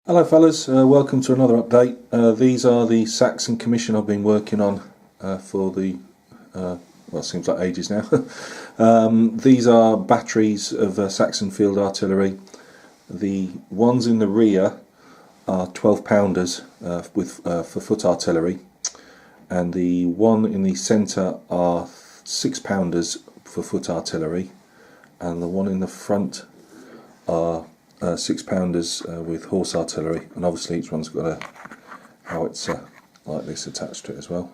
Hello fellas, welcome to another update. These are the Saxon commission I've been working on for the, well, it seems like ages now. These are batteries of Saxon field artillery. The ones in the rear are 12 pounders for foot artillery, and the one in the centre are 6 pounders for foot artillery, and the one in the front are 6 pounders with horse artillery, and obviously each one's got a howitzer like this attached to it as well.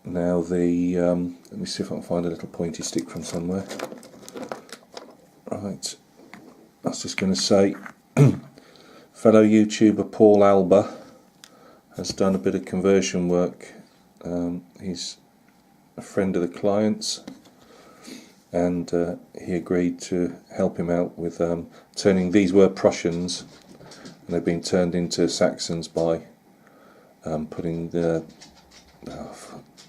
Now let me see if I can find a little pointy stick from somewhere. Right, I was just going to say, fellow YouTuber Paul Alba has done a bit of conversion work. He's a friend of the client's, and he agreed to help him out with turning, these were Prussians and they've been turned into Saxons by putting the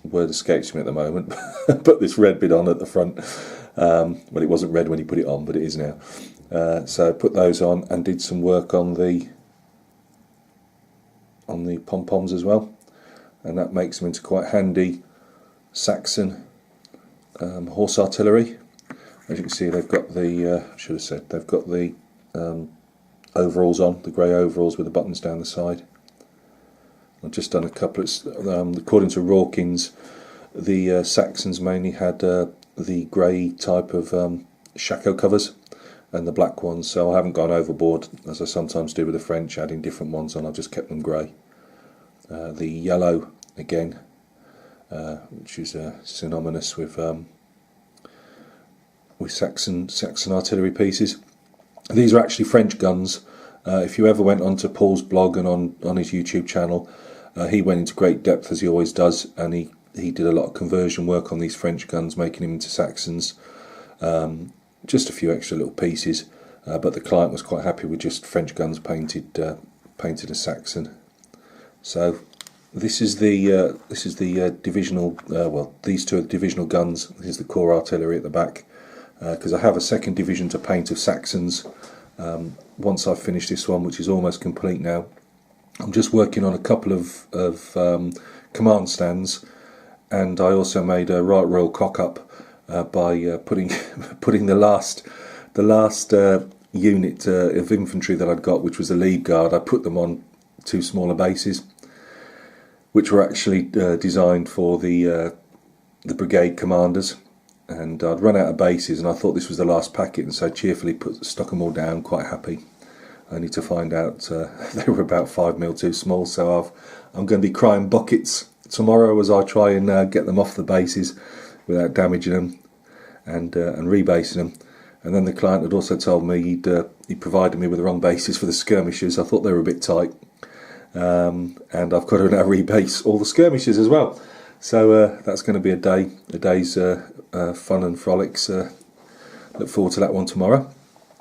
word escapes me at the moment put this red bit on at the front. Well, it wasn't red when he put it on, but it is now. So I put those on and did some work on the pom-poms as well, and that makes them into quite handy Saxon horse artillery. As you can see, they've got the I should have said they've got the overalls on, the grey overalls with the buttons down the side. I've just done a couple of, according to Rawkins, the Saxons mainly had the grey type of shako covers and the black ones, so I haven't gone overboard as I sometimes do with the French, adding different ones on. I've just kept them grey. The yellow again, which is synonymous with Saxon artillery pieces. These are actually French guns. If you ever went onto Paul's blog and on his YouTube channel, he went into great depth, as he always does, and he did a lot of conversion work on these French guns, making them into Saxons. Just a few extra little pieces, but the client was quite happy with just French guns painted as Saxon. So this is the divisional. Well, these two are the divisional guns. This is the core artillery at the back, because I have a second division to paint of Saxons. Once I've finished this one, which is almost complete now, I'm just working on a couple of command stands, and I also made a right royal cock up by putting the last unit of infantry that I'd got, which was a lead guard. I put them on two smaller bases, which were actually designed for the brigade commanders, and I'd run out of bases, and I thought this was the last packet, and so cheerfully stuck them all down, quite happy, only to find out they were about 5mm too small. So I'm going to be crying buckets tomorrow as I try and get them off the bases without damaging them and rebasing them. And then the client had also told me he'd provided me with the wrong bases for the skirmishers. I thought they were a bit tight, and I've got to now rebase all the skirmishers as well. So that's going to be a day's fun and frolics. Look forward to that one tomorrow.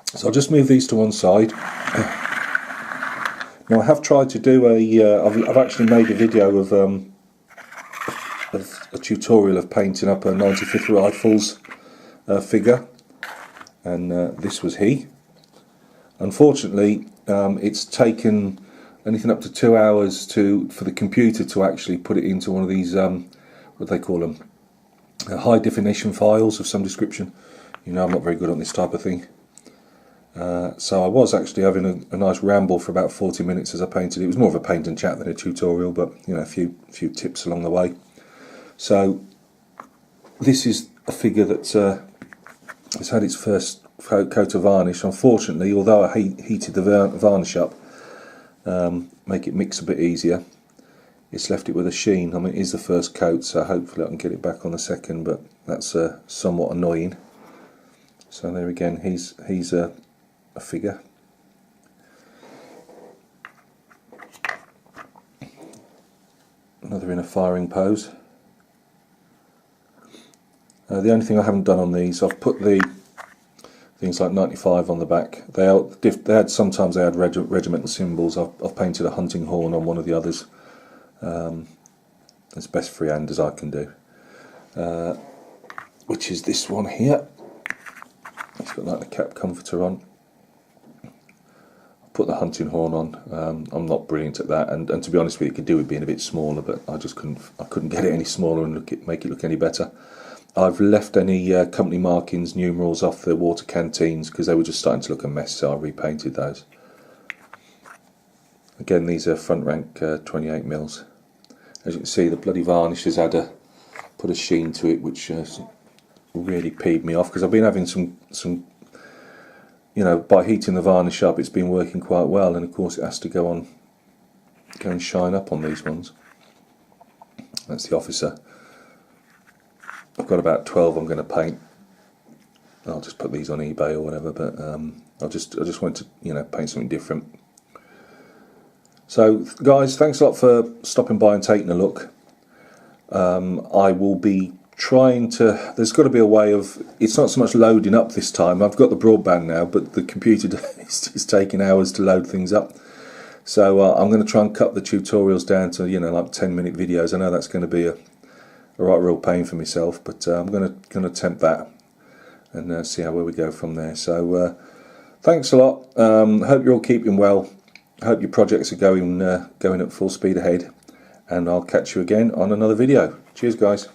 So I'll just move these to one side. Now I have tried to do I've actually made a video of a tutorial of painting up a 95th Rifles figure, and this was he. Unfortunately, it's taken anything up to 2 hours for the computer to actually put it into one of these what they call them, high definition files of some description. You know, I'm not very good on this type of thing. So I was actually having a nice ramble for about 40 minutes as I painted. It was more of a paint and chat than a tutorial, but you know, a few tips along the way. So this is a figure that has had its first coat of varnish. Unfortunately, although I heated the varnish up, make it mix a bit easier, it's left it with a sheen. I mean, it is the first coat, so hopefully I can get it back on the second, but that's somewhat annoying. So there again, he's a figure. Another in a firing pose. The only thing I haven't done on these, I've put the things like 95 on the back. Sometimes they had regimental symbols. I've painted a hunting horn on one of the others. As best freehand as I can do. Which is this one here. It's got like the cap comforter on. put the hunting horn on. I'm not brilliant at that, and to be honest with you, could do with being a bit smaller, but I just couldn't get it any smaller and make it look any better. I've left any company markings, numerals off the water canteens because they were just starting to look a mess, so I repainted those. Again, these are front rank 28 mils. As you can see, the bloody varnish has put a sheen to it, which really peeved me off, because I've been having some, you know, by heating the varnish up, it's been working quite well, and of course it has to go and shine up on these ones. That's the officer. I've got about 12 I'm going to paint. I'll just put these on eBay or whatever, but I just want to, you know, paint something different. So guys, thanks a lot for stopping by and taking a look. I will be trying to, there's got to be a way of, it's not so much loading up this time. I've got the broadband now, but the computer is taking hours to load things up. So I'm going to try and cut the tutorials down to, you know, like 10-minute videos. I know that's going to be a right real pain for myself, but I'm going to attempt that and see where we go from there. So thanks a lot. Hope you're all keeping well. Hope your projects are going at full speed ahead, and I'll catch you again on another video. Cheers guys.